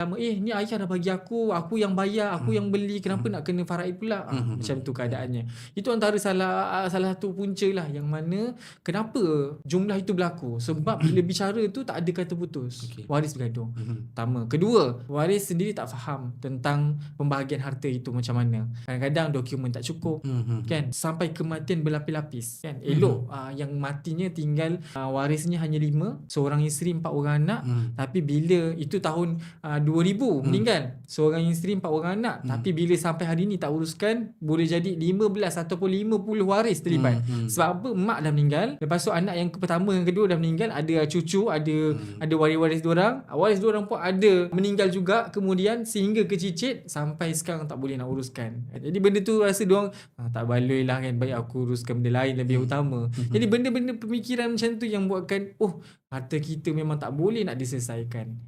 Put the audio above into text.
Lama, ni ayah dah bagi aku yang bayar, aku yang beli, kenapa nak kena faraid pula? Macam tu keadaannya. Itu antara salah satu punca lah yang mana kenapa jumlah itu berlaku. Sebab bila bicara tu tak ada kata putus. Waris bergaduh. Pertama. Kedua, waris sendiri tak faham tentang pembahagian harta itu macam mana. Kadang-kadang dokumen tak cukup, kan? Sampai kematian berlapis-lapis, kan? Elok yang matinya tinggal warisnya hanya 5, seorang isteri 4 orang anak. Tapi bila itu tahun 2000 meninggal, seorang isteri 4 orang anak. Tapi bila sampai hari ni tak uruskan, boleh jadi 15 ataupun 50 waris terlibat. Sebab apa? Mak dah meninggal, lepas tu anak yang pertama, yang kedua dah meninggal, ada cucu, ada waris-waris diorang, waris diorang pun ada meninggal juga kemudian, sehingga kecicit sampai sekarang tak boleh nak uruskan. Jadi benda tu rasa diorang tak baloi lah kan, baik aku uruskan benda lain lebih utama. Jadi benda-benda pemikiran macam tu yang buatkan harta kita memang tak boleh nak diselesaikan.